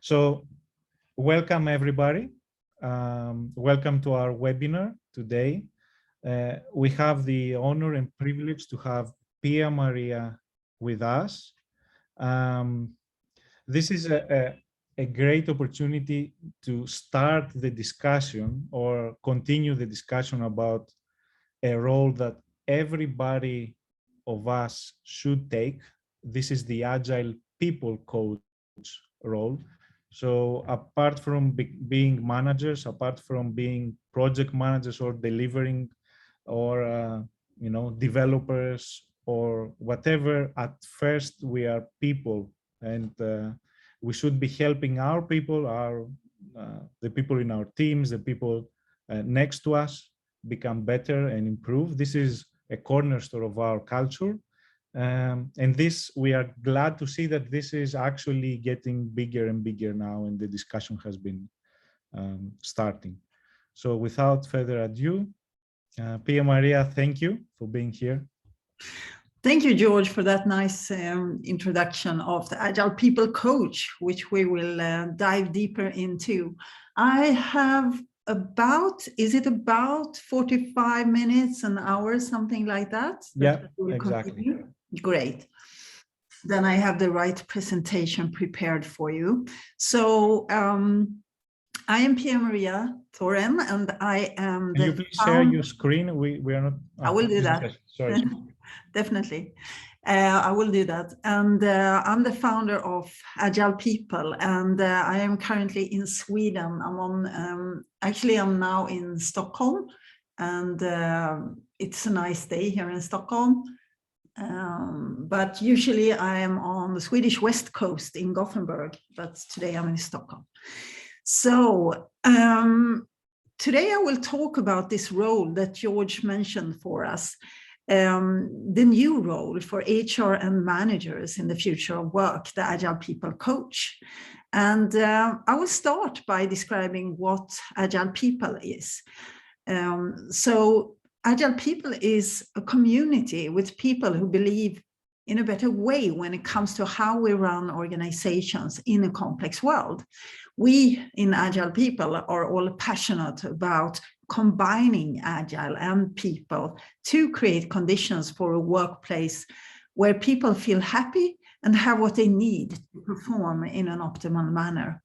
So welcome everybody. Welcome to our webinar today. We have the honor and privilege to have Pia Maria with us. This is a great opportunity to start the discussion or continue the discussion about a role that everybody of us should take. This is the Agile People Coach role. So apart from being managers, apart from being project managers or delivering or developers or whatever, at first we are people, and we should be helping our people, the people in our teams, the people next to us become better and improve. This is a cornerstone of our culture. And this, we are glad to see that this is actually getting bigger and bigger now, and the discussion has been starting. So without further ado, Pia Maria, thank you for being here. Thank you, George, for that nice introduction of the Agile People Coach, which we will dive deeper into. I have is it about 45 minutes, an hour, something like that? Yeah, exactly. Continue? Great. Then I have the right presentation prepared for you. So I am Pia Maria Thoren, and I am Can you please share your screen? We are not. I will do that. Sorry. Definitely. I will do that. And I'm the founder of Agile People, and I am currently in Sweden. Actually, I'm now in Stockholm, and it's a nice day here in Stockholm. But usually I am on the Swedish West Coast in Gothenburg, but today I'm in Stockholm. So today I will talk about this role that George mentioned for us. The new role for HR and managers in the future of work, the Agile People Coach. And I will start by describing what Agile People is. So Agile People is a community with people who believe in a better way when it comes to how we run organizations in a complex world. We in Agile People are all passionate about combining Agile and people to create conditions for a workplace where people feel happy and have what they need to perform in an optimal manner.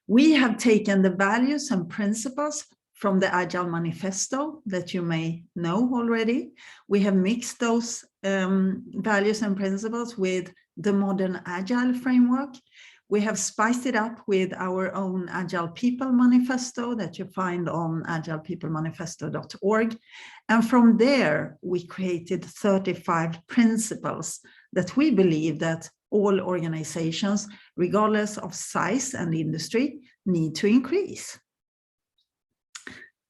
We have taken the values and principles from the Agile Manifesto that you may know already. We have mixed those values and principles with the modern Agile framework. We have spiced it up with our own Agile People Manifesto that you find on agilepeoplemanifesto.org. And from there, we created 35 principles that we believe that all organizations, regardless of size and industry, need to increase.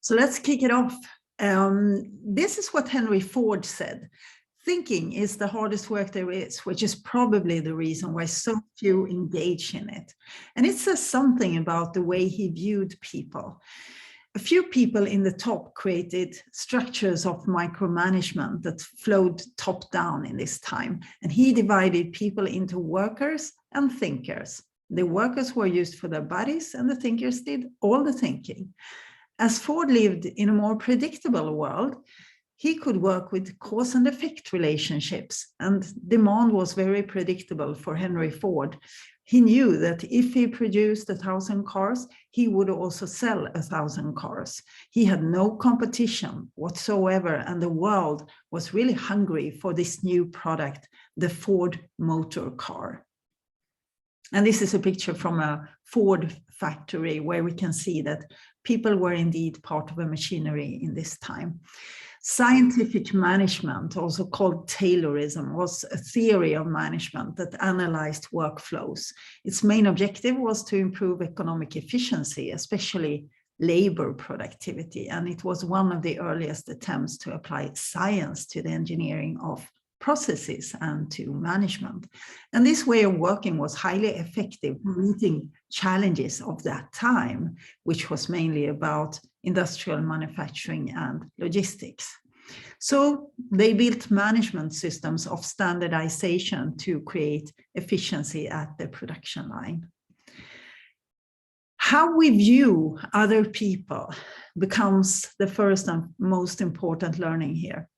So let's kick it off. This is what Henry Ford said. Thinking is the hardest work there is, which is probably the reason why so few engage in it. And it says something about the way he viewed people. A few people in the top created structures of micromanagement that flowed top down in this time. And he divided people into workers and thinkers. The workers were used for their bodies and the thinkers did all the thinking. As Ford lived in a more predictable world, he could work with cause and effect relationships, and demand was very predictable for Henry Ford. He knew that if he produced 1,000 cars, he would also sell 1,000 cars. He had no competition whatsoever, and the world was really hungry for this new product, the Ford motor car. And this is a picture from a Ford factory where we can see that people were indeed part of a machinery in this time. Scientific management, also called Taylorism, was a theory of management that analyzed workflows. Its main objective was to improve economic efficiency, especially labor productivity. And it was one of the earliest attempts to apply science to the engineering of processes and to management. And this way of working was highly effective for meeting challenges of that time, which was mainly about industrial manufacturing and logistics. So they built management systems of standardization to create efficiency at the production line. How we view other people becomes the first and most important learning here.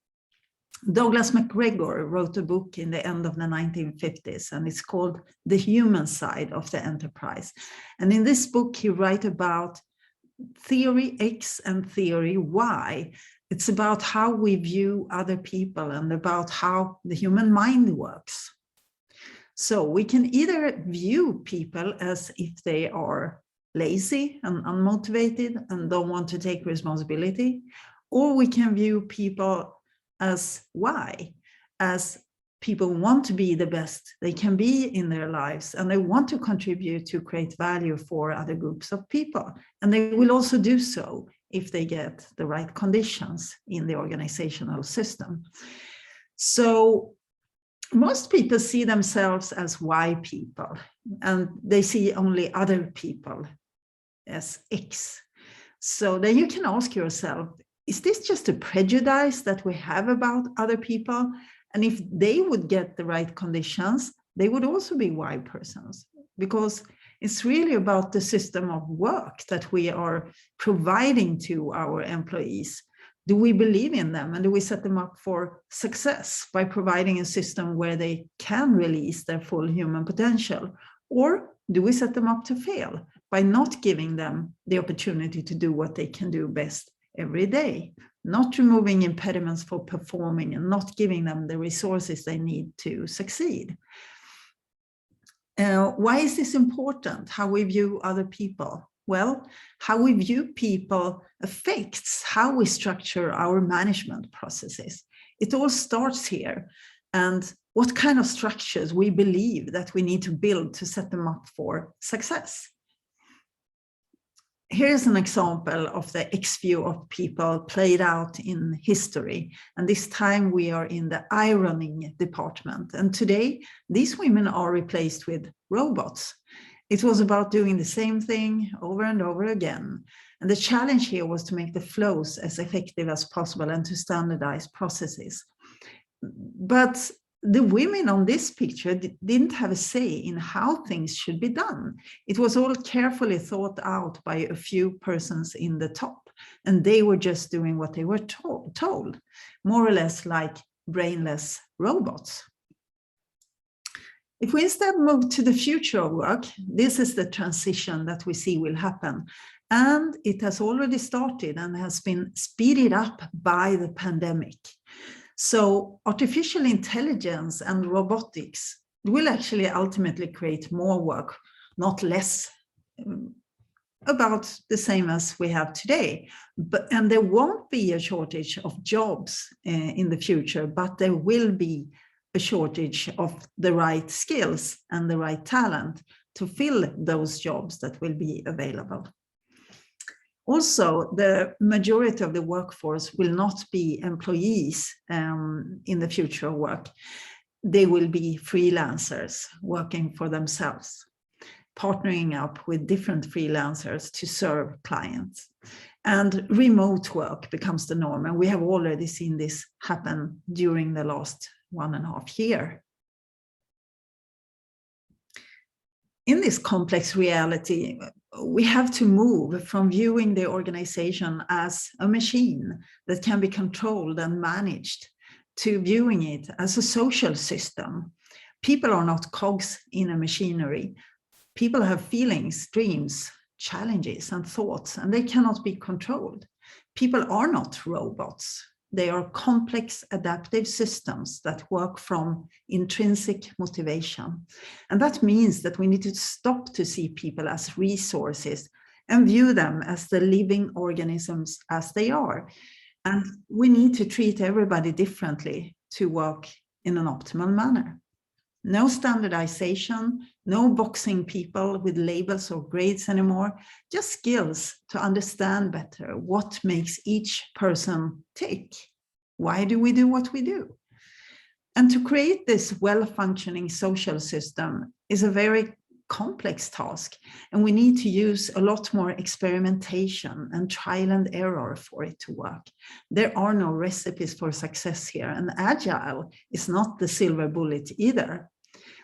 Douglas MacGregor wrote a book in the end of the 1950s, and it's called The Human Side of the Enterprise. And in this book, he writes about theory X and theory Y. It's about how we view other people and about how the human mind works. So we can either view people as if they are lazy and unmotivated and don't want to take responsibility, or we can view people as Y, as people want to be the best they can be in their lives, and they want to contribute to create value for other groups of people. And they will also do so if they get the right conditions in the organizational system. So most people see themselves as Y people, and they see only other people as X. So then you can ask yourself, is this just a prejudice that we have about other people? And if they would get the right conditions, they would also be Y persons, because it's really about the system of work that we are providing to our employees. Do we believe in them, and do we set them up for success by providing a system where they can release their full human potential? Or do we set them up to fail by not giving them the opportunity to do what they can do best every day, not removing impediments for performing and not giving them the resources they need to succeed? Why is this important, how we view other people? Well, how we view people affects how we structure our management processes. It all starts here, and what kind of structures we believe that we need to build to set them up for success. Here's an example of the X view of people played out in history. And this time we are in the ironing department. And today, these women are replaced with robots. It was about doing the same thing over and over again. And the challenge here was to make the flows as effective as possible and to standardize processes. But the women on this picture didn't have a say in how things should be done. It was all carefully thought out by a few persons in the top, and they were just doing what they were told, more or less like brainless robots. If we instead move to the future of work, this is the transition that we see will happen. And it has already started and has been speeded up by the pandemic. So artificial intelligence and robotics will actually ultimately create more work, not less, about the same as we have today. And there won't be a shortage of jobs in the future, but there will be a shortage of the right skills and the right talent to fill those jobs that will be available. Also, the majority of the workforce will not be employees in the future of work. They will be freelancers working for themselves, partnering up with different freelancers to serve clients. And remote work becomes the norm. And we have already seen this happen during the last 1.5 years. In this complex reality, we have to move from viewing the organization as a machine that can be controlled and managed to viewing it as a social system. People are not cogs in a machinery. People have feelings, dreams, challenges, and thoughts, and they cannot be controlled. People are not robots. They are complex adaptive systems that work from intrinsic motivation. And that means that we need to stop to see people as resources and view them as the living organisms as they are. And we need to treat everybody differently to work in an optimal manner. No standardization, no boxing people with labels or grades anymore, just skills to understand better what makes each person tick. Why do we do what we do? And to create this well-functioning social system is a very complex task, and we need to use a lot more experimentation and trial and error for it to work. There are no recipes for success here, and Agile is not the silver bullet either.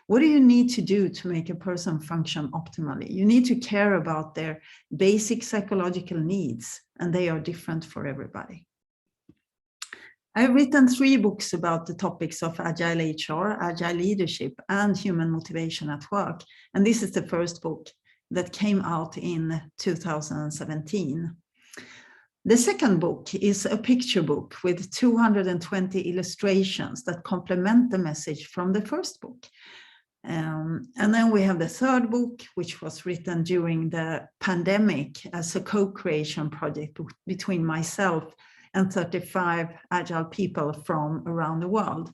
What do you need to do to make a person function optimally? You need to care about their basic psychological needs, and they are different for everybody. I've written 3 books about the topics of Agile HR, Agile leadership, and human motivation at work. And this is the first book that came out in 2017. The second book is a picture book with 220 illustrations that complement the message from the first book. And then we have the third book, which was written during the pandemic as a co-creation project between myself and 35 Agile people from around the world.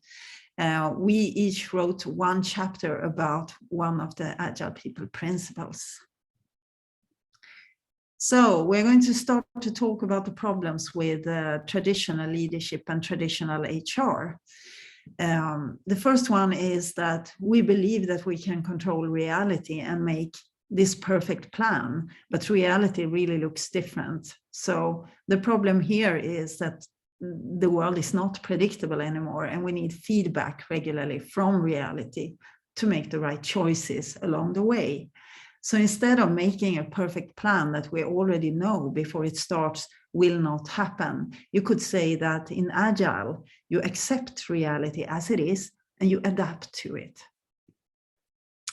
We each wrote 1 chapter about one of the Agile People principles. So we're going to start to talk about the problems with traditional leadership and traditional HR. The first one is that we believe that we can control reality and make this perfect plan, but reality really looks different. So the problem here is that the world is not predictable anymore, and we need feedback regularly from reality to make the right choices along the way. So instead of making a perfect plan that we already know before it starts will not happen, you could say that in Agile, you accept reality as it is and you adapt to it.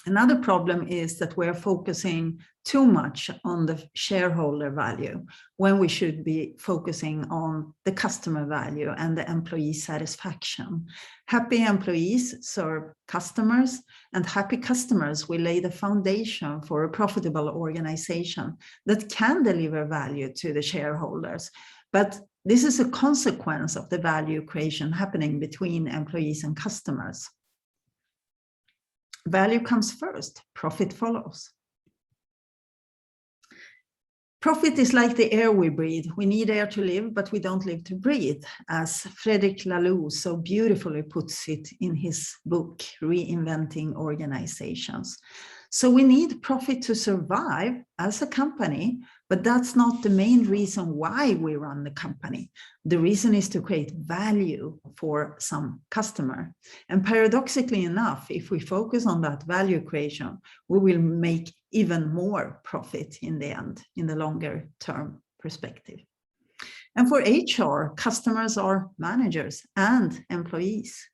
Another problem is that we're focusing too much on the shareholder value when we should be focusing on the customer value and the employee satisfaction. Happy employees serve customers, and happy customers will lay the foundation for a profitable organization that can deliver value to the shareholders. But this is a consequence of the value creation happening between employees and customers. Value comes first, profit follows. Profit is like the air we breathe. We need air to live, but we don't live to breathe, as Frederick Laloux so beautifully puts it in his book, Reinventing Organizations. So we need profit to survive as a company, but that's not the main reason why we run the company. The reason is to create value for some customer. And paradoxically enough, if we focus on that value creation, we will make even more profit in the end, in the longer term perspective. And for HR, customers are managers and employees.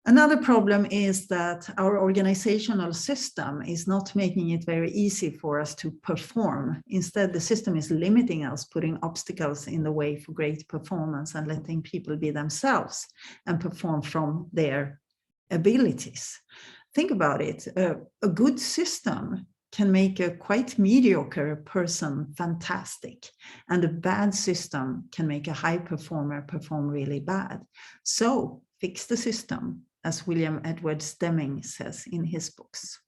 Another problem is that our organizational system is not making it very easy for us to perform. Instead, the system is limiting us, putting obstacles in the way for great performance and letting people be themselves and perform from their abilities. Think about it. A good system can make a quite mediocre person fantastic, and a bad system can make a high performer perform really bad. So fix the system, as William Edwards Deming says in his books.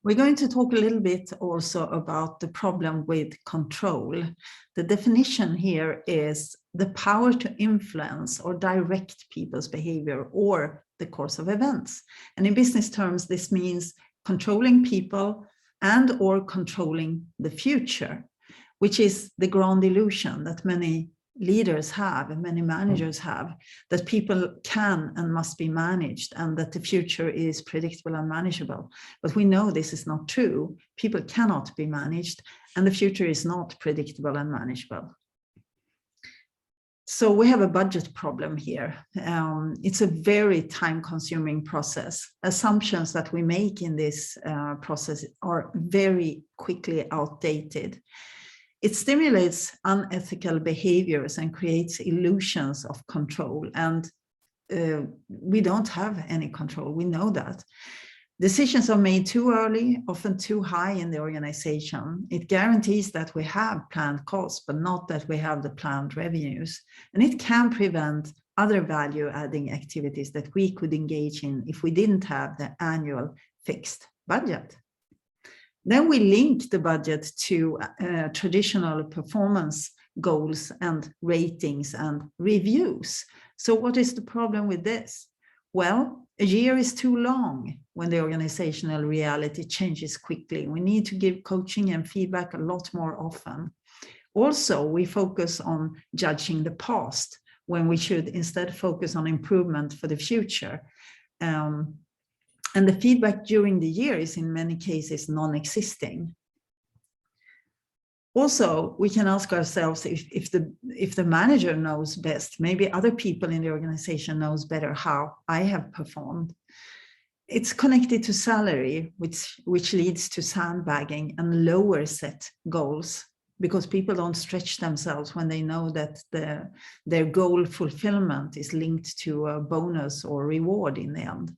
We're going to talk a little bit also about the problem with control. The definition here is the power to influence or direct people's behavior or the course of events. And in business terms, this means controlling people and or controlling the future, which is the grand illusion that many leaders have and many managers have, that people can and must be managed and that the future is predictable and manageable. But we know this is not true. People cannot be managed and the future is not predictable and manageable. So we have a budget problem here. It's a very time-consuming process. Assumptions that we make in this process are very quickly outdated. It stimulates unethical behaviors and creates illusions of control. And we don't have any control. We know that. Decisions are made too early, often too high in the organization. It guarantees that we have planned costs, but not that we have the planned revenues. And it can prevent other value-adding activities that we could engage in if we didn't have the annual fixed budget. Then we link the budget to traditional performance goals and ratings and reviews. So what is the problem with this? Well, a year is too long when the organizational reality changes quickly. We need to give coaching and feedback a lot more often. Also, we focus on judging the past when we should instead focus on improvement for the future. And the feedback during the year is in many cases non-existing. Also, we can ask ourselves if the manager knows best, maybe other people in the organization knows better how I have performed. It's connected to salary, which leads to sandbagging and lower set goals, because people don't stretch themselves when they know that their goal fulfillment is linked to a bonus or reward in the end.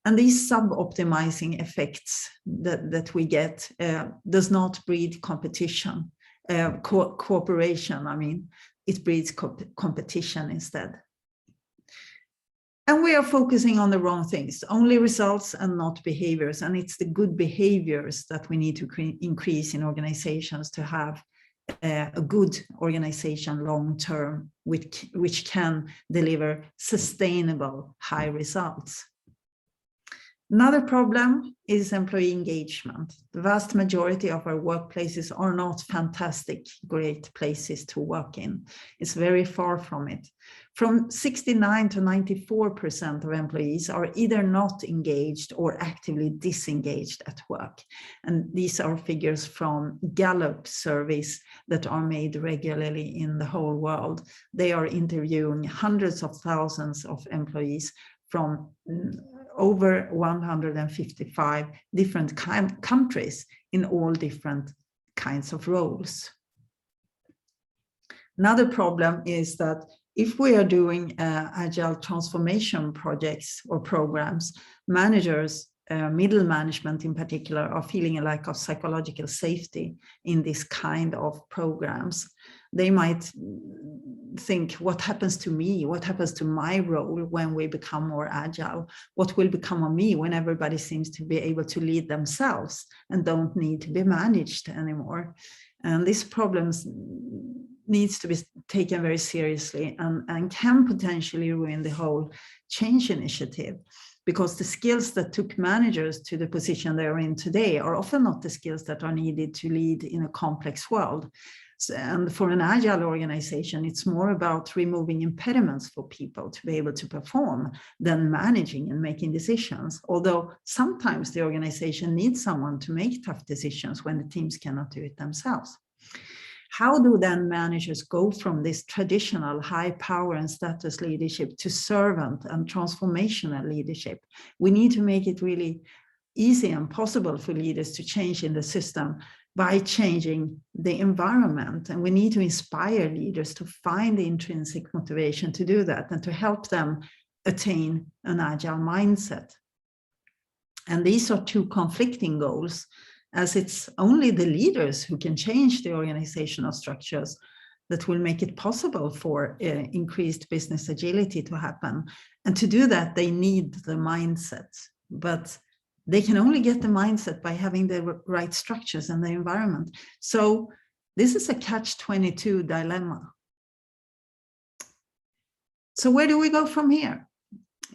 And these sub-optimizing effects that we get does not breed competition, cooperation, I mean, it breeds competition instead. And we are focusing on the wrong things, only results and not behaviors. And it's the good behaviors that we need to increase in organizations to have a good organization long-term, which can deliver sustainable high results. Another problem is employee engagement. The vast majority of our workplaces are not fantastic, great places to work in. It's very far from it. From 69 to 94% of employees are either not engaged or actively disengaged at work. And these are figures from Gallup surveys that are made regularly in the whole world. They are interviewing hundreds of thousands of employees from over 155 different countries in all different kinds of roles. Another problem is that if we are doing agile transformation projects or programs, managers, middle management in particular, are feeling a lack of psychological safety in this kind of programs. They might think, what happens to me? What happens to my role when we become more agile? What will become of me when everybody seems to be able to lead themselves and don't need to be managed anymore? And these problems needs to be taken very seriously and can potentially ruin the whole change initiative, because the skills that took managers to the position they are in today are often not the skills that are needed to lead in a complex world. And for an agile organization, it's more about removing impediments for people to be able to perform than managing and making decisions. Although sometimes the organization needs someone to make tough decisions when the teams cannot do it themselves. How do then managers go from this traditional high power and status leadership to servant and transformational leadership? We need to make it really easy and possible for leaders to change in the system by changing the environment. And we need to inspire leaders to find the intrinsic motivation to do that and to help them attain an agile mindset. And these are two conflicting goals, as it's only the leaders who can change the organizational structures that will make it possible for increased business agility to happen. And to do that, they need the mindset. But they can only get the mindset by having the right structures and the environment. So this is a catch-22 dilemma. So where do we go from here?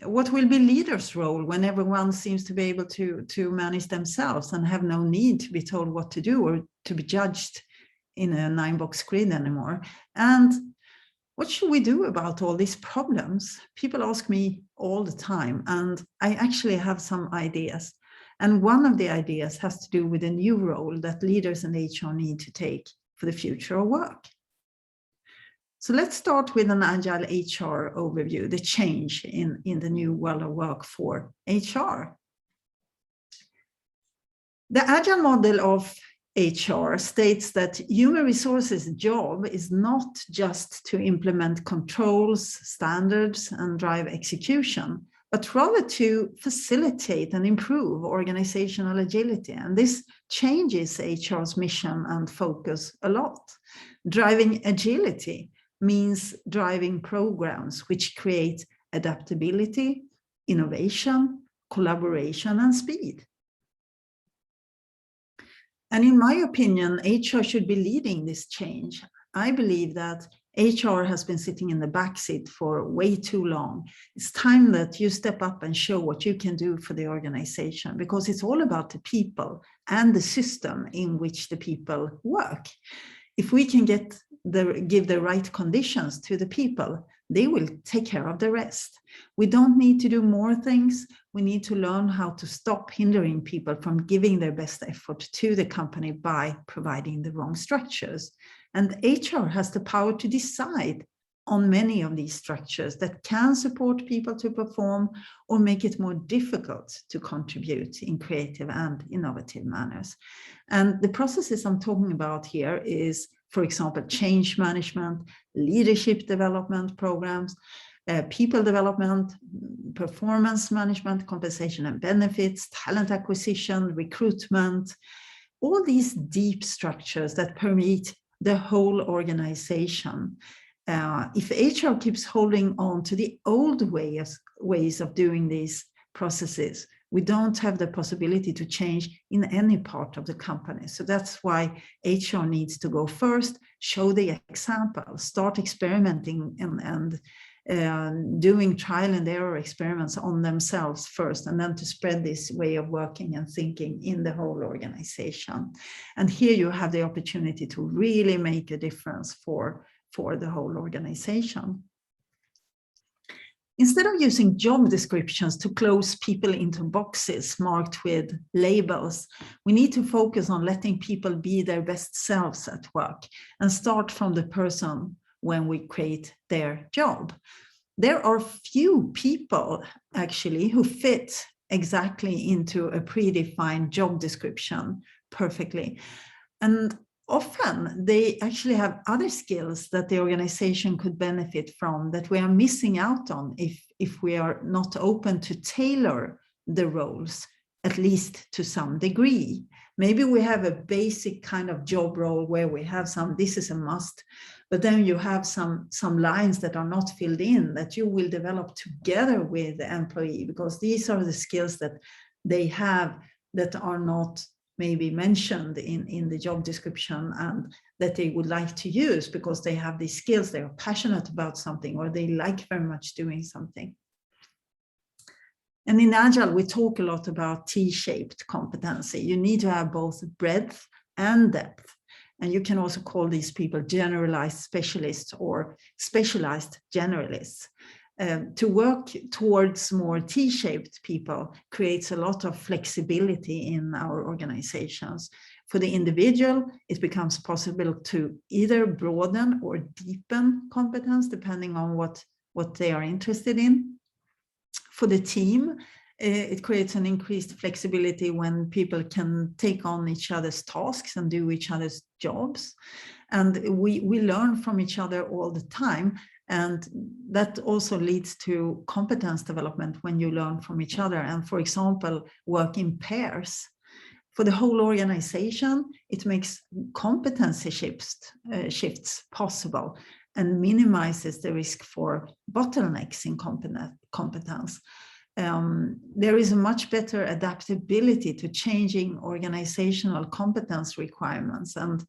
What will be leaders' role when everyone seems to be able to manage themselves and have no need to be told what to do or to be judged in a 9-box grid anymore? And what should we do about all these problems? People ask me all the time, and I actually have some ideas. And one of the ideas has to do with a new role that leaders and HR need to take for the future of work. So let's start with an agile HR overview, the change in the new world of work for HR. The agile model of HR states that human resources job is not just to implement controls, standards, and drive execution, but rather to facilitate and improve organizational agility. And this changes HR's mission and focus a lot. Driving agility means driving programs which create adaptability, innovation, collaboration, and speed. And in my opinion, HR should be leading this change. I believe that HR has been sitting in the backseat for way too long. It's time that you step up and show what you can do for the organization, because it's all about the people and the system in which the people work. If we can give the right conditions to the people, they will take care of the rest. We don't need to do more things. We need to learn how to stop hindering people from giving their best effort to the company by providing the wrong structures. And HR has the power to decide on many of these structures that can support people to perform or make it more difficult to contribute in creative and innovative manners. And the processes I'm talking about here is, for example, change management, leadership development programs, people development, performance management, compensation and benefits, talent acquisition, recruitment, all these deep structures that permeate the whole organization. If HR keeps holding on to the old ways of doing these processes, we don't have the possibility to change in any part of the company. So that's why HR needs to go first, show the example, start experimenting and doing trial and error experiments on themselves first, and then to spread this way of working and thinking in the whole organization. And here you have the opportunity to really make a difference for the whole organization. Instead of using job descriptions to close people into boxes marked with labels, we need to focus on letting people be their best selves at work and start from the person when we create their job. There are few people actually who fit exactly into a predefined job description perfectly. And often they actually have other skills that the organization could benefit from that we are missing out on if we are not open to tailor the roles, at least to some degree. Maybe we have a basic kind of job role where we have this is a must, but then you have some lines that are not filled in that you will develop together with the employee, because these are the skills that they have that are not maybe mentioned in the job description and that they would like to use because they have these skills, they are passionate about something, or they like very much doing something. And in Agile, we talk a lot about T-shaped competency. You need to have both breadth and depth. And you can also call these people generalized specialists or specialized generalists. To work towards more T-shaped people creates a lot of flexibility in our organizations. For the individual, it becomes possible to either broaden or deepen competence depending on what they are interested in. For the team, it creates an increased flexibility when people can take on each other's tasks and do each other's jobs. And we learn from each other all the time. And that also leads to competence development when you learn from each other. And for example, work in pairs. For the whole organization, it makes competency shifts possible and minimizes the risk for bottlenecks in competence. There is a much better adaptability to changing organizational competence requirements. And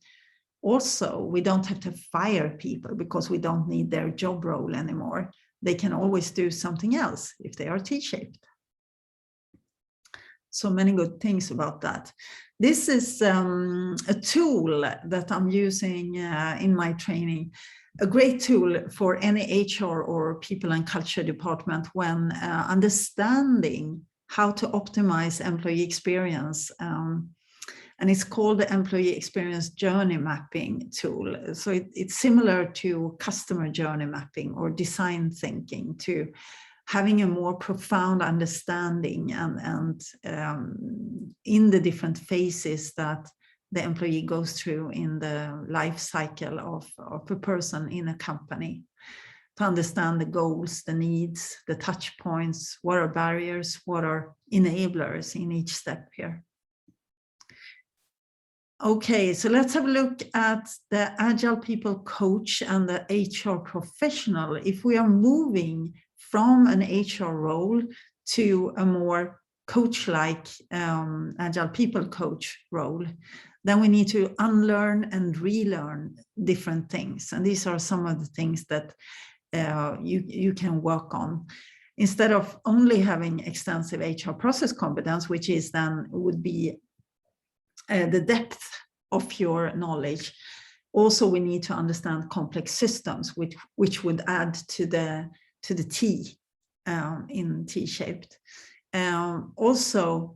also, we don't have to fire people because we don't need their job role anymore. They can always do something else if they are T-shaped. So many good things about that. This is a tool that I'm using in my training, a great tool for any HR or people and culture department when understanding how to optimize employee experience. And it's called the Employee Experience Journey Mapping tool. So it's similar to customer journey mapping or design thinking, to having a more profound understanding and in the different phases that the employee goes through in the life cycle of a person in a company, to understand the goals, the needs, the touch points, what are barriers, what are enablers in each step here. Okay, so let's have a look at the Agile People Coach and the HR professional. If we are moving from an HR role to a more coach-like Agile People Coach role, then we need to unlearn and relearn different things. And these are some of the things that you can work on. Instead of only having extensive HR process competence, which is then would be the depth of your knowledge, Also, we need to understand complex systems, which would add to the T in T-shaped. Also,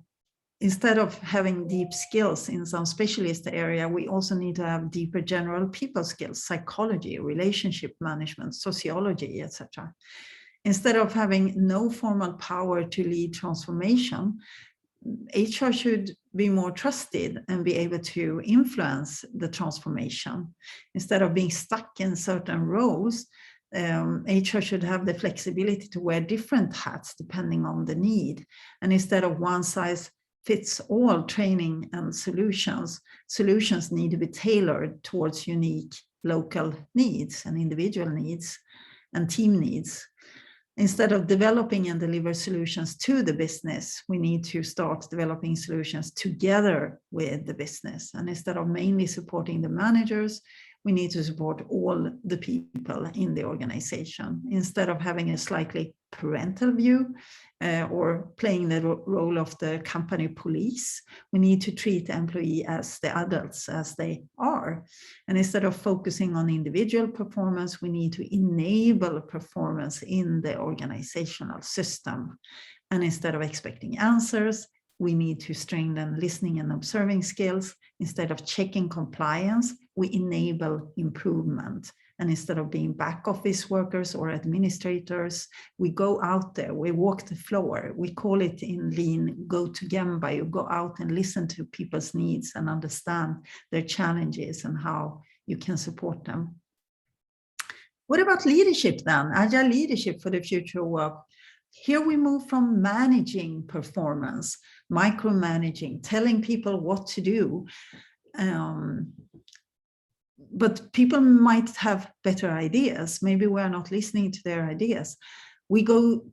instead of having deep skills in some specialist area, we also need to have deeper general people skills, psychology, relationship management, sociology, etc. Instead of having no formal power to lead transformation, HR should be more trusted and be able to influence the transformation. Instead of being stuck in certain roles, HR should have the flexibility to wear different hats depending on the need. And instead of one size fits all training and solutions need to be tailored towards unique local needs and individual needs and team needs. Instead of developing and deliver solutions to the business, we need to start developing solutions together with the business. And instead of mainly supporting the managers, we need to support all the people in the organization. Instead of having a slightly parental view or playing the role of the company police, we need to treat the employee as the adults as they are. And instead of focusing on individual performance, we need to enable performance in the organizational system. And instead of expecting answers, we need to strengthen listening and observing skills. Instead of checking compliance, we enable improvement. And instead of being back office workers or administrators, we go out there, we walk the floor. We call it in Lean, go to Gemba. You go out and listen to people's needs and understand their challenges and how you can support them. What about leadership then? Agile leadership for the future of work. Here we move from managing performance, micromanaging, telling people what to do. But people might have better ideas. Maybe we're not listening to their ideas. We go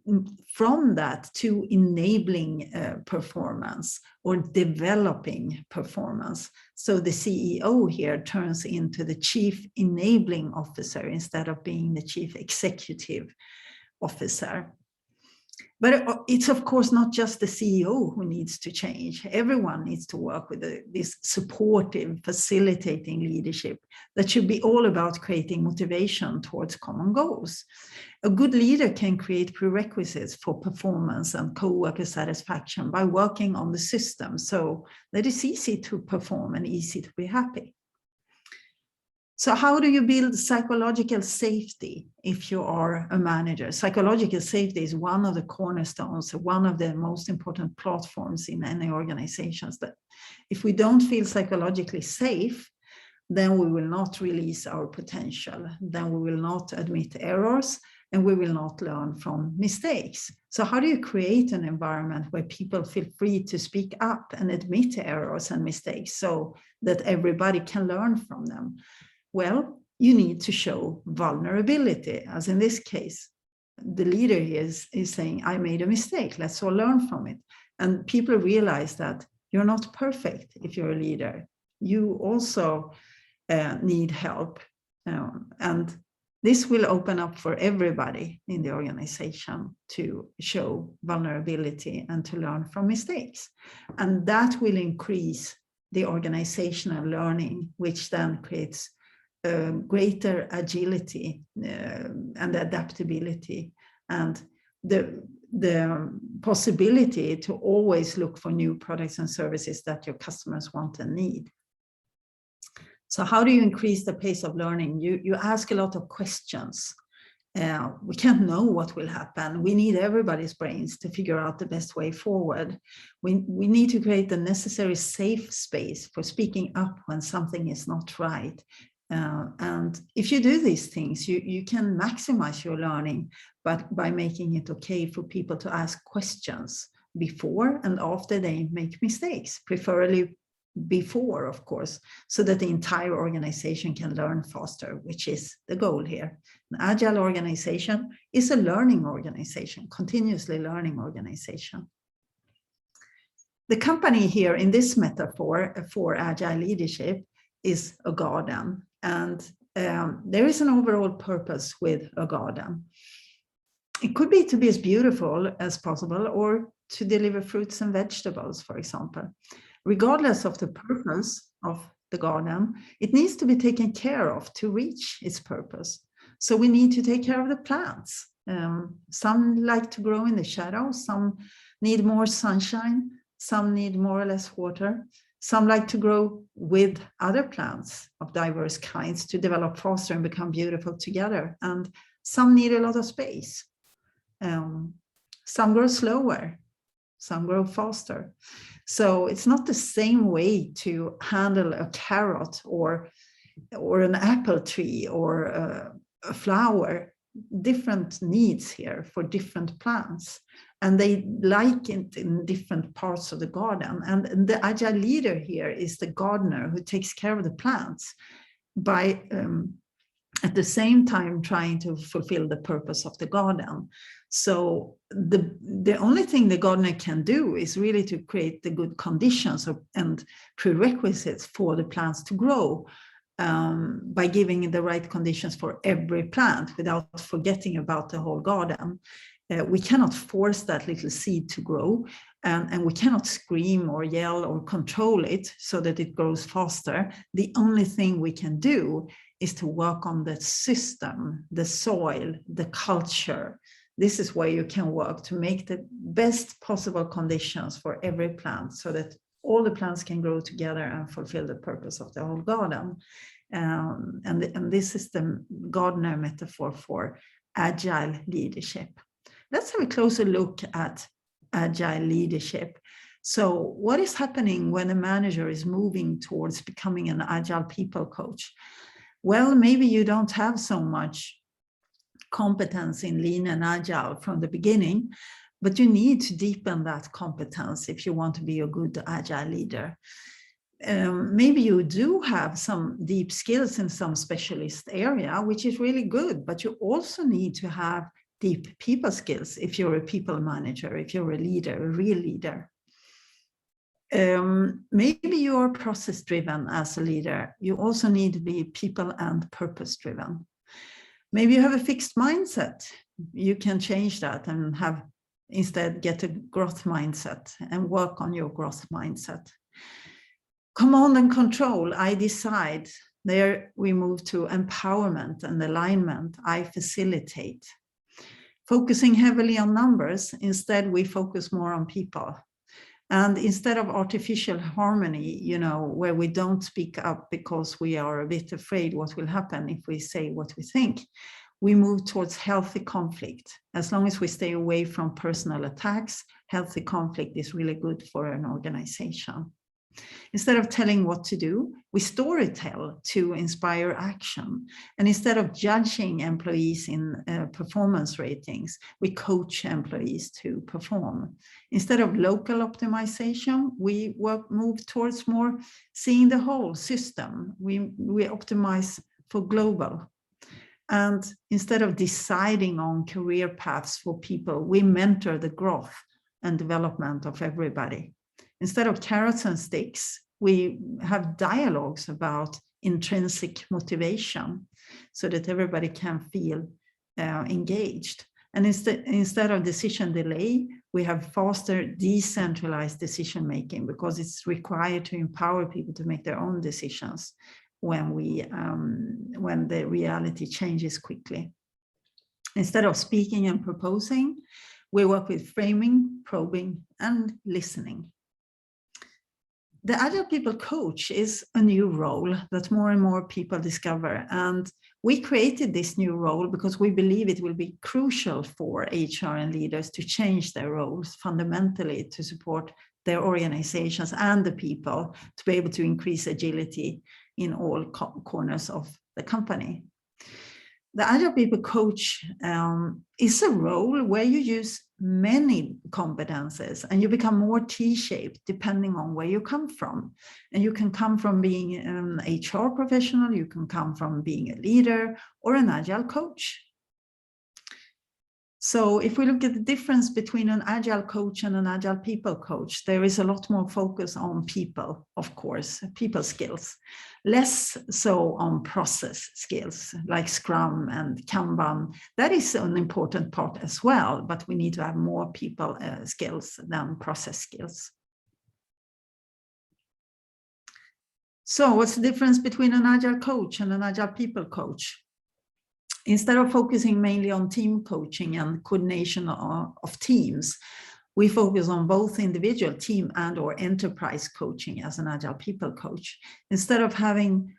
from that to enabling performance or developing performance. So the CEO here turns into the chief enabling officer instead of being the chief executive officer. But it's, of course, not just the CEO who needs to change. Everyone needs to work with this supportive, facilitating leadership that should be all about creating motivation towards common goals. A good leader can create prerequisites for performance and co-worker satisfaction by working on the system so that it's easy to perform and easy to be happy. So how do you build psychological safety if you are a manager? Psychological safety is one of the cornerstones, one of the most important platforms in any organizations. That if we don't feel psychologically safe, then we will not release our potential. Then we will not admit errors and we will not learn from mistakes. So how do you create an environment where people feel free to speak up and admit errors and mistakes so that everybody can learn from them? Well, you need to show vulnerability, as in this case, the leader is saying, I made a mistake, let's all learn from it. And people realize that you're not perfect if you're a leader. You also need help. And this will open up for everybody in the organization to show vulnerability and to learn from mistakes. And that will increase the organizational learning, which then creates greater agility and adaptability and the possibility to always look for new products and services that your customers want and need. So how do you increase the pace of learning? You ask a lot of questions. We can't know what will happen. We need everybody's brains to figure out the best way forward. We need to create the necessary safe space for speaking up when something is not right. And if you do these things, you can maximize your learning, but by making it okay for people to ask questions before and after they make mistakes, preferably before, of course, so that the entire organization can learn faster, which is the goal here. An agile organization is a learning organization, continuously learning organization. The company here in this metaphor for agile leadership is a garden. And there is an overall purpose with a garden. It could be to be as beautiful as possible or to deliver fruits and vegetables, for example. Regardless of the purpose of the garden, it needs to be taken care of to reach its purpose. So we need to take care of the plants. Some like to grow in the shadow, some need more sunshine, some need more or less water. Some like to grow with other plants of diverse kinds to develop faster and become beautiful together. And some need a lot of space. Some grow slower, some grow faster. So it's not the same way to handle a carrot or an apple tree or a flower. Different needs here for different plants, and they like it in different parts of the garden. And the agile leader here is the gardener who takes care of the plants by at the same time trying to fulfill the purpose of the garden. So the only thing the gardener can do is really to create the good conditions and prerequisites for the plants to grow, by giving the right conditions for every plant without forgetting about the whole garden. We cannot force that little seed to grow, and we cannot scream or yell or control it so that it grows faster. The only thing we can do is to work on the system, the soil, the culture. This is where you can work to make the best possible conditions for every plant so that all the plants can grow together and fulfill the purpose of the whole garden. And this is the gardener metaphor for agile leadership. Let's have a closer look at agile leadership. So what is happening when a manager is moving towards becoming an agile people coach? Well, maybe you don't have so much competence in lean and agile from the beginning, but you need to deepen that competence if you want to be a good agile leader. Maybe you do have some deep skills in some specialist area, which is really good, but you also need to have deep people skills if you're a people manager, if you're a leader, a real leader. Maybe you're process driven as a leader. You also need to be people and purpose driven. Maybe you have a fixed mindset. You can change that and instead get a growth mindset and work on your growth mindset. Command and control, I decide. There we move to empowerment and alignment, I facilitate. Focusing heavily on numbers, instead we focus more on people. And instead of artificial harmony, where we don't speak up because we are a bit afraid what will happen if we say what we think, we move towards healthy conflict. As long as we stay away from personal attacks, healthy conflict is really good for an organization. Instead of telling what to do, we storytell to inspire action. And instead of judging employees in performance ratings, we coach employees to perform. Instead of local optimization, we move towards more seeing the whole system. We optimize for global. And instead of deciding on career paths for people, we mentor the growth and development of everybody. Instead of carrots and sticks, we have dialogues about intrinsic motivation so that everybody can feel engaged. And instead of decision delay, we have faster decentralized decision making because it's required to empower people to make their own decisions when the reality changes quickly. Instead of speaking and proposing, we work with framing, probing, and listening. The Agile People Coach is a new role that more and more people discover. And we created this new role because we believe it will be crucial for HR and leaders to change their roles fundamentally to support their organizations and the people to be able to increase agility in all corners of the company. The Agile People Coach is a role where you use many competences and you become more T-shaped depending on where you come from. And you can come from being an HR professional, you can come from being a leader or an Agile coach. So if we look at the difference between an Agile coach and an Agile People coach, there is a lot more focus on people, of course, people skills, less so on process skills like Scrum and Kanban. That is an important part as well, but we need to have more people skills than process skills. So what's the difference between an Agile coach and an Agile people coach? Instead of focusing mainly on team coaching and coordination of teams, we focus on both individual, team, and or enterprise coaching as an Agile people coach. Instead of having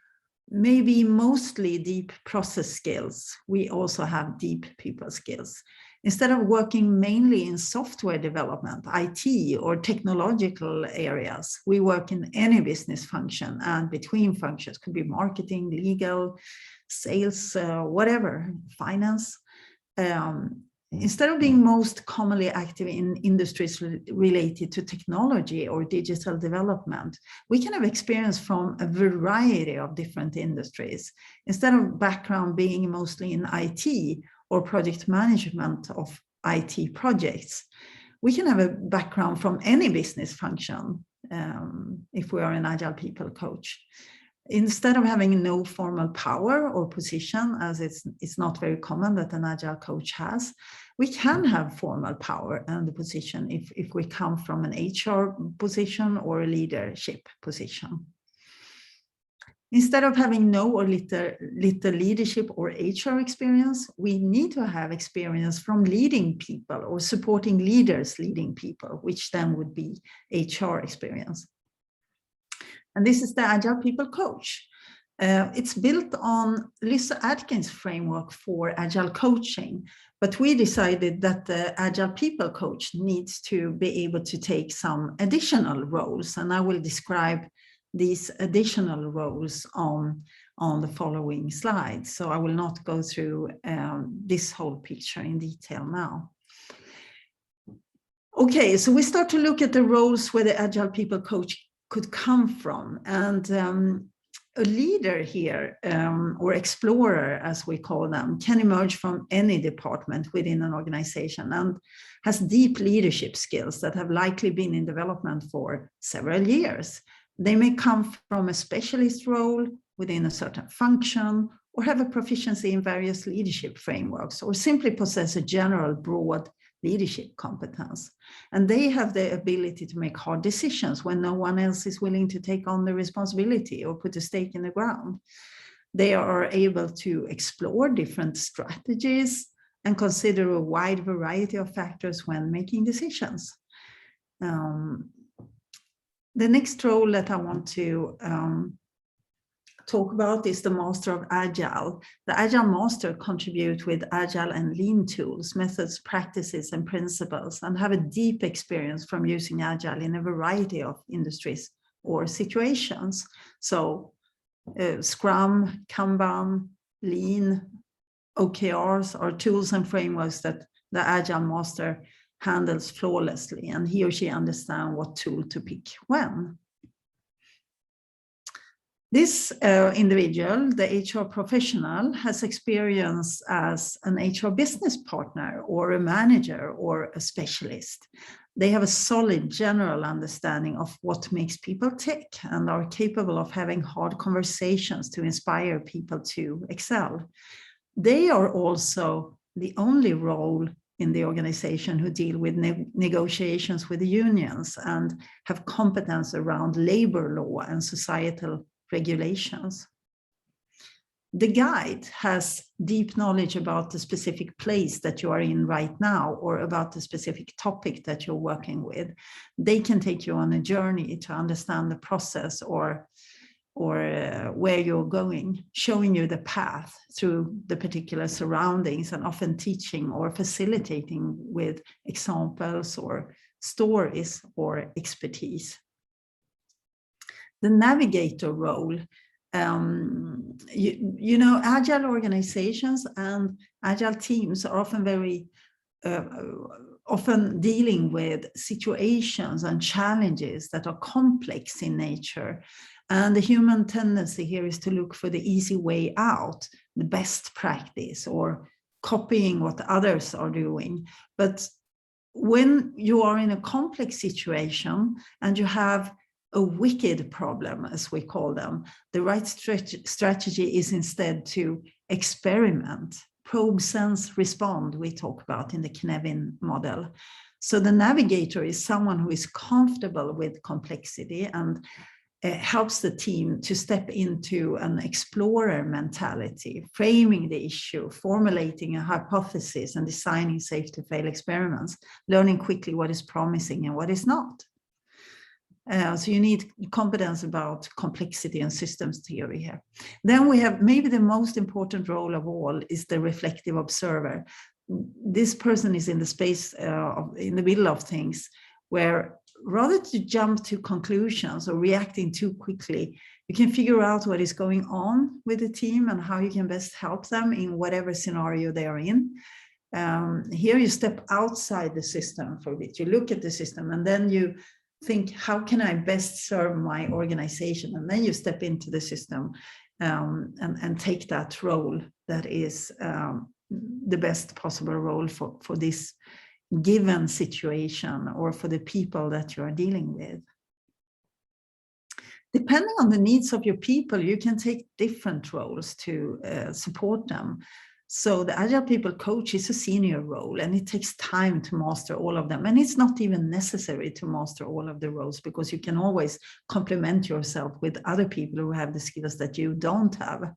maybe mostly deep process skills, we also have deep people skills. Instead of working mainly in software development, IT, or technological areas, we work in any business function and between functions, could be marketing, legal, sales, whatever, finance. Instead of being most commonly active in industries related to technology or digital development, we can have experience from a variety of different industries. Instead of background being mostly in IT or project management of IT projects, we can have a background from any business function if we are an Agile people coach. Instead of having no formal power or position, as it's not very common that an Agile coach has, we can have formal power and the position if we come from an HR position or a leadership position. Instead of having no or little leadership or HR experience, we need to have experience from leading people or supporting leaders leading people, which then would be HR experience. And this is the Agile People Coach. It's built on Lisa Atkins' framework for Agile coaching, but we decided that the Agile People Coach needs to be able to take some additional roles, and I will describe these additional roles on the following slides. So I will not go through this whole picture in detail now. Okay, so we start to look at the roles where the Agile People Coach could come from. And a leader here, or explorer, as we call them, can emerge from any department within an organization and has deep leadership skills that have likely been in development for several years. They may come from a specialist role within a certain function, or have a proficiency in various leadership frameworks, or simply possess a general broad leadership competence. And they have the ability to make hard decisions when no one else is willing to take on the responsibility or put a stake in the ground. They are able to explore different strategies and consider a wide variety of factors when making decisions. The next role that I want to talk about is the Master of Agile. The Agile Master contributes with Agile and Lean tools, methods, practices, and principles, and have a deep experience from using Agile in a variety of industries or situations. So Scrum, Kanban, Lean, OKRs are tools and frameworks that the Agile Master handles flawlessly, and he or she understands what tool to pick when. This individual, the HR professional, has experience as an HR business partner or a manager or a specialist. They have a solid general understanding of what makes people tick and are capable of having hard conversations to inspire people to excel. They are also the only role in the organization who deal with negotiations with the unions and have competence around labor law and societal regulations. The guide has deep knowledge about the specific place that you are in right now or about the specific topic that you're working with. They can take you on a journey to understand the process or where you're going, showing you the path through the particular surroundings and often teaching or facilitating with examples or stories or expertise. The navigator role, you know, Agile organizations and Agile teams are often often dealing with situations and challenges that are complex in nature. And the human tendency here is to look for the easy way out, the best practice, or copying what others are doing. But when you are in a complex situation and you have a wicked problem, as we call them, the right strategy is instead to experiment, probe, sense, respond, we talk about in the Knevin model. So the navigator is someone who is comfortable with complexity and helps the team to step into an explorer mentality, framing the issue, formulating a hypothesis, and designing safe-to-fail experiments, learning quickly what is promising and what is not. So you need competence about complexity and systems theory here. Then we have maybe the most important role of all is the reflective observer. This person is in the space in the middle of things, where rather to jump to conclusions or reacting too quickly, you can figure out what is going on with the team and how you can best help them in whatever scenario they are in. Here you step outside the system for a bit. You look at the system and then you think, how can I best serve my organization? And then you step into the system and take that role that is the best possible role for this given situation or for the people that you are dealing with. Depending on the needs of your people, you can take different roles to support them. So the Agile People Coach is a senior role, and it takes time to master all of them. And it's not even necessary to master all of the roles, because you can always complement yourself with other people who have the skills that you don't have.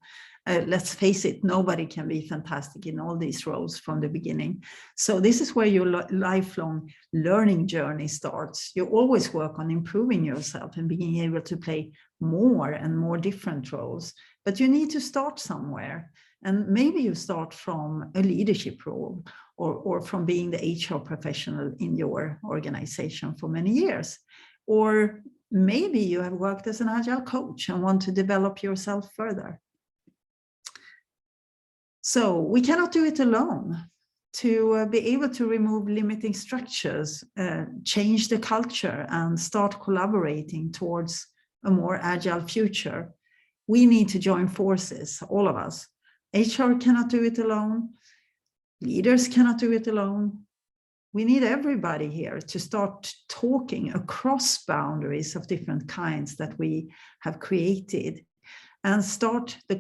Let's face it, nobody can be fantastic in all these roles from the beginning. So this is where your lifelong learning journey starts. You always work on improving yourself and being able to play more and more different roles. But you need to start somewhere. And maybe you start from a leadership role or from being the HR professional in your organization for many years. Or maybe you have worked as an Agile coach and want to develop yourself further. So we cannot do it alone. To be able to remove limiting structures, change the culture, and start collaborating towards a more agile future, we need to join forces, all of us. HR cannot do it alone. Leaders cannot do it alone. We need everybody here to start talking across boundaries of different kinds that we have created, and start the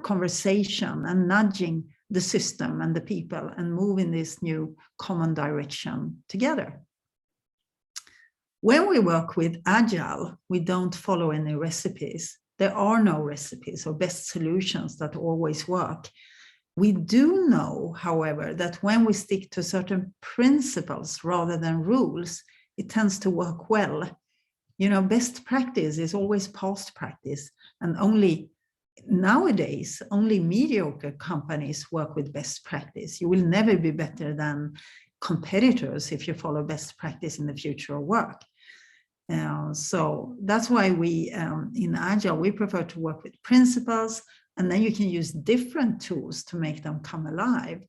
conversation and nudging the system and the people and move in this new common direction together. When we work with Agile, we don't follow any recipes. There are no recipes or best solutions that always work. We do know, however, that when we stick to certain principles rather than rules, it tends to work well. You know, best practice is always past practice, and nowadays, only mediocre companies work with best practice. You will never be better than competitors if you follow best practice in the future of work. So that's why we, in Agile, we prefer to work with principles, and then you can use different tools to make them come alive.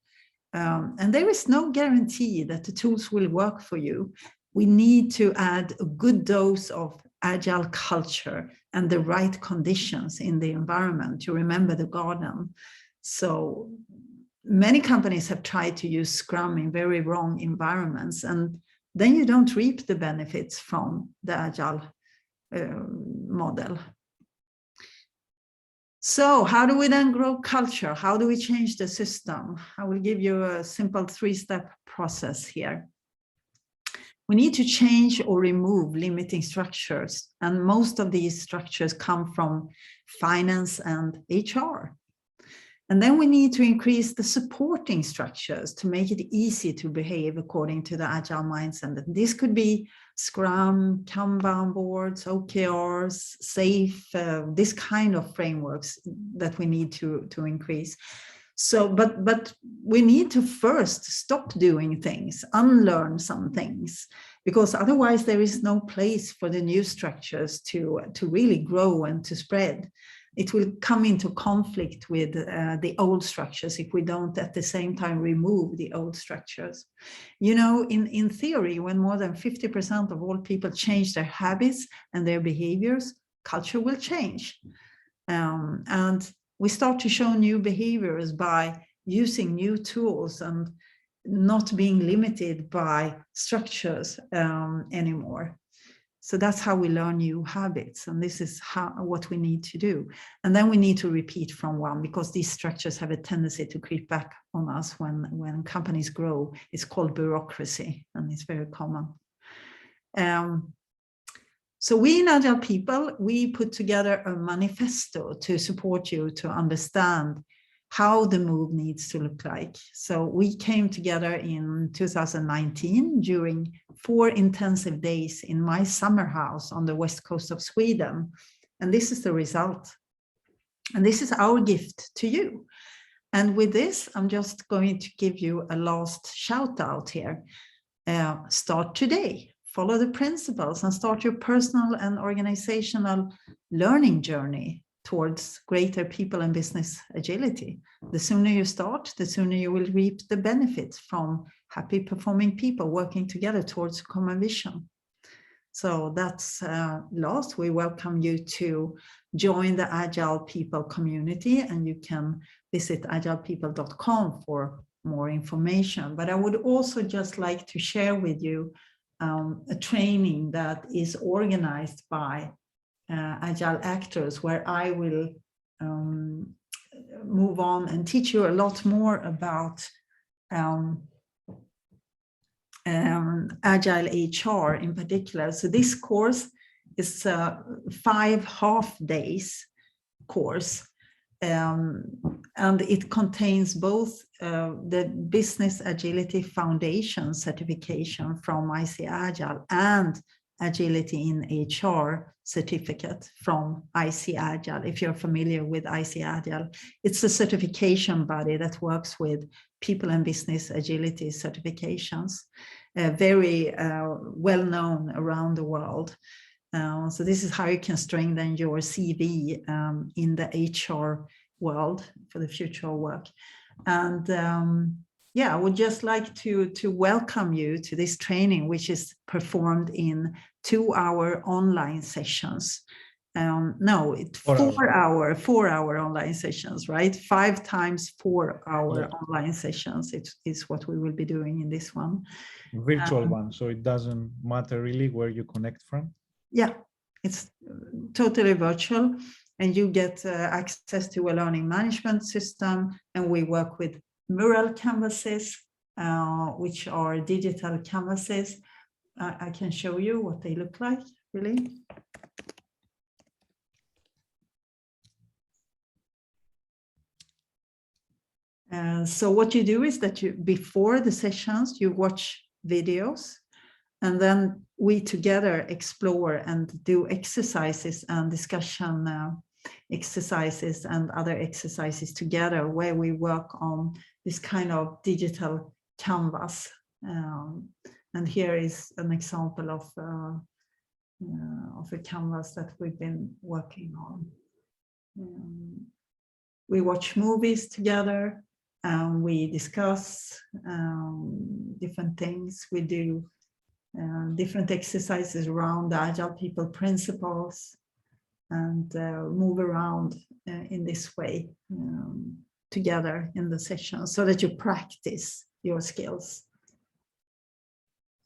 And there is no guarantee that the tools will work for you. We need to add a good dose of Agile culture and the right conditions in the environment to remember the garden. So many companies have tried to use Scrum in very wrong environments, and then you don't reap the benefits from the Agile model. So how do we then grow culture? How do we change the system? I will give you a simple 3-step process here. We need to change or remove limiting structures, and most of these structures come from finance and HR. And then we need to increase the supporting structures to make it easy to behave according to the Agile mindset. And this could be Scrum, Kanban boards, OKRs, SAFe, this kind of frameworks that we need to increase. So, but we need to first stop doing things, unlearn some things, because otherwise there is no place for the new structures to really grow and to spread. It will come into conflict with the old structures if we don't at the same time remove the old structures. You know, in theory, when more than 50% of all people change their habits and their behaviors, culture will change. And we start to show new behaviors by using new tools and not being limited by structures anymore. So that's how we learn new habits, and this is what we need to do. And then we need to repeat from one, because these structures have a tendency to creep back on us when companies grow. It's called bureaucracy, and it's very common. So we in Agile People, we put together a manifesto to support you to understand how the move needs to look like. So we came together in 2019 during 4 intensive days in my summer house on the west coast of Sweden. And this is the result. And this is our gift to you. And with this, I'm just going to give you a last shout out here. Start today. Follow the principles and start your personal and organizational learning journey towards greater people and business agility. The sooner you start, the sooner you will reap the benefits from happy performing people working together towards a common vision. So that's last. We welcome you to join the Agile People community, and you can visit agilepeople.com for more information. But I would also just like to share with you a training that is organized by Agile actors, where I will move on and teach you a lot more about Agile HR in particular. So this course is a 5 half days course, and it contains both the Business Agility Foundation certification from IC Agile and Agility in HR certificate from IC Agile. If you're familiar with IC Agile, it's a certification body that works with people and business agility certifications, very well known around the world. So this is how you can strengthen your CV in the HR world for the future of work. And yeah, I would just like to welcome you to this training, which is performed in 2-hour online sessions. No, it's 4-hour online sessions, right? 5 times 4-hour online sessions. It is what we will be doing in this one. Virtual one, so it doesn't matter really where you connect from. Yeah, it's totally virtual, and you get access to a learning management system, and we work with mural canvases, which are digital canvases. I can show you what they look like, really. So what you do is that you, before the sessions, you watch videos, and then we together explore and do exercises and discussion exercises and other exercises together, where we work on this kind of digital canvas. And here is an example of a canvas that we've been working on. We watch movies together, and we discuss different things. We do different exercises around the Agile People principles, and move around in this way together in the session, so that you practice your skills.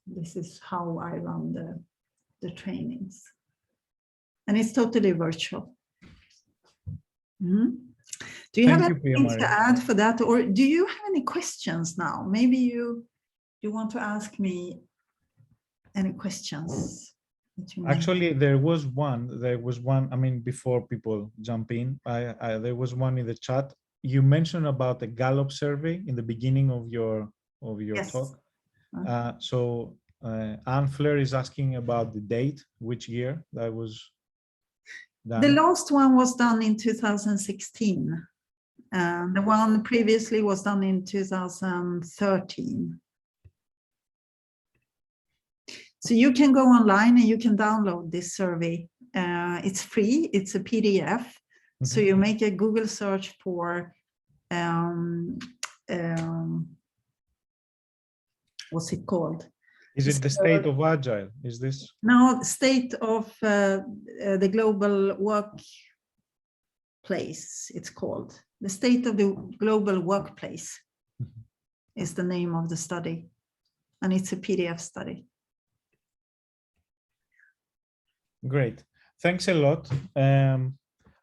This is how I run the trainings, and it's totally virtual. Do you have anything to add for that, or do you have any questions now? Maybe you want to ask me any questions? Actually, there was one. I mean, before people jump in, there was one in the chat. You mentioned about the Gallup survey in the beginning of your Yes. talk. So Anne Fleur is asking about the date, which year that was done. The last one was done in 2016. The one previously was done in 2013. So you can go online and you can download this survey. It's free. It's a PDF. So you make a Google search for what's it called? Is it the state of Agile? Is this? No, state of the global workplace, it's called. The state of the global workplace is the name of the study. And it's a PDF study. Great. Thanks a lot.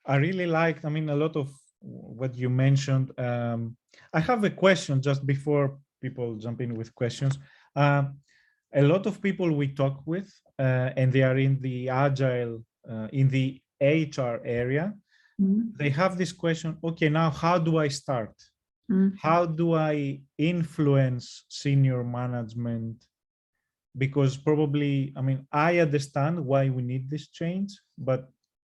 I really liked, a lot of what you mentioned. I have a question just before people jump in with questions. a lot of people we talk with, and they are in the agile, in the HR area, they have this question, okay, now how do I start? How do I influence senior management? Because probably, I mean, I understand why we need this change, but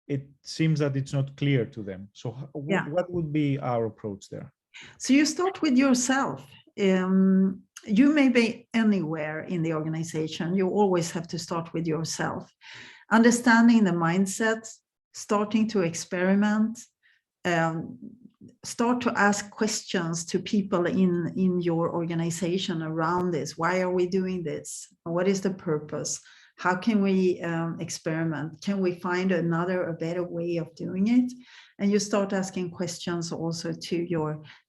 it seems that it's not clear to them. So what would be our approach there? So you start with yourself. You may be anywhere in the organization. You always have to start with yourself. Understanding the mindset, starting to experiment, start to ask questions to people in your organization around this. Why are we doing this? What is the purpose? How can we experiment? Can we find a better way of doing it? And you start asking questions also to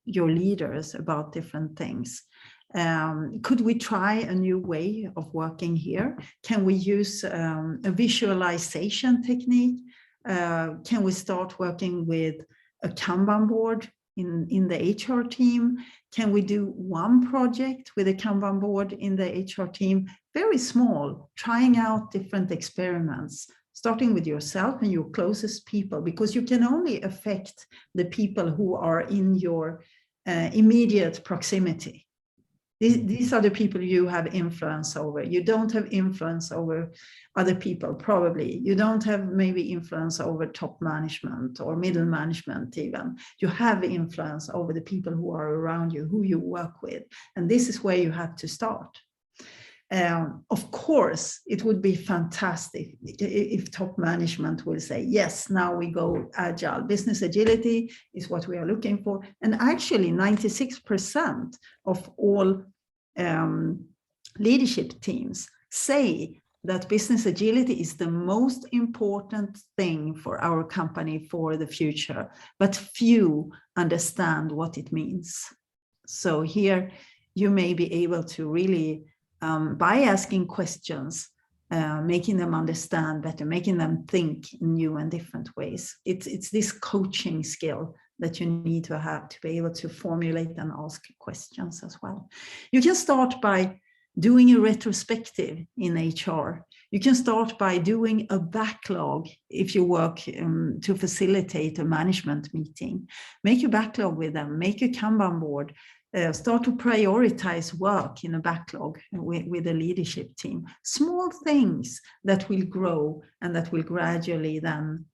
your leaders about different things. Could we try a new way of working here? Can we use a visualization technique? Can we start working with a Kanban board in the HR team? Can we do one project with a Kanban board in the HR team? Very small, trying out different experiments, starting with yourself and your closest people, because you can only affect the people who are in your immediate proximity. These are the people you have influence over. You don't have influence over other people, probably. You don't have maybe influence over top management or middle management even. You have influence over the people who are around you, who you work with. And this is where you have to start. Of course, it would be fantastic if top management will say, yes, now we go agile. Business agility is what we are looking for. And actually 96% of all leadership teams say that business agility is the most important thing for our company for the future, but few understand what it means. So here you may be able to really, by asking questions, making them understand better, making them think in new and different ways. It's this coaching skill that you need to have to be able to formulate and ask questions as well. You can start by doing a retrospective in HR. You can start by doing a backlog if you work to facilitate a management meeting. Make a backlog with them, make a Kanban board, start to prioritize work in a backlog with the leadership team. Small things that will grow and that will gradually then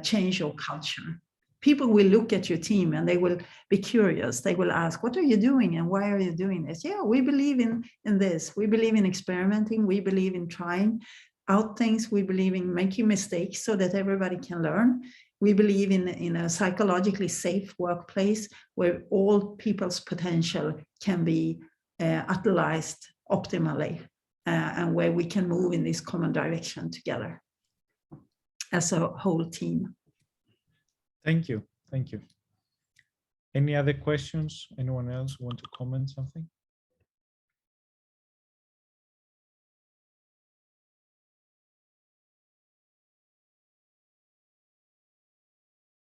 change your culture. People will look at your team and they will be curious. They will ask, what are you doing and why are you doing this? Yeah, we believe in this. We believe in experimenting. We believe in trying out things. We believe in making mistakes so that everybody can learn. We believe in a psychologically safe workplace where all people's potential can be utilized optimally and where we can move in this common direction together as a whole team. Thank you. Thank you. Any other questions? Anyone else want to comment something?